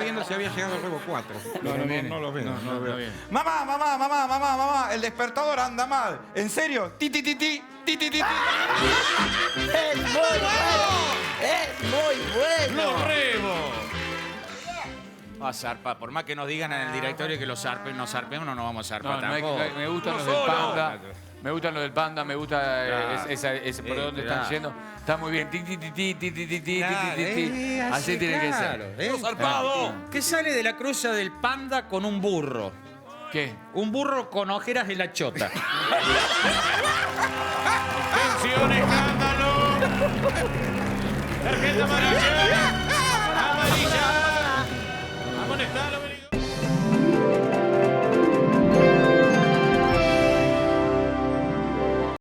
viendo si había llegado el Rebo 4. No, no viene. No lo veo, no lo veo. viene. Mamá, el despertador anda mal. ¿En serio? Ti. ¡Es muy bueno! ¡Es muy bueno! ¡Los Rebo! A zarpar. Por más que nos digan en el directorio que los zarpen, nos zarpemos, no nos vamos a zarpar tampoco. Me gustan los del Panda. Me gustan los del Panda, me gusta ese por dónde están yendo. Está muy bien. Así tiene que ser. ¡Zarpado! ¿Qué sale de la cruza del Panda con un burro? ¿Qué? Un burro con ojeras de la chota. ¡Tensión, escándalo! ¡Tarjeta amarilla!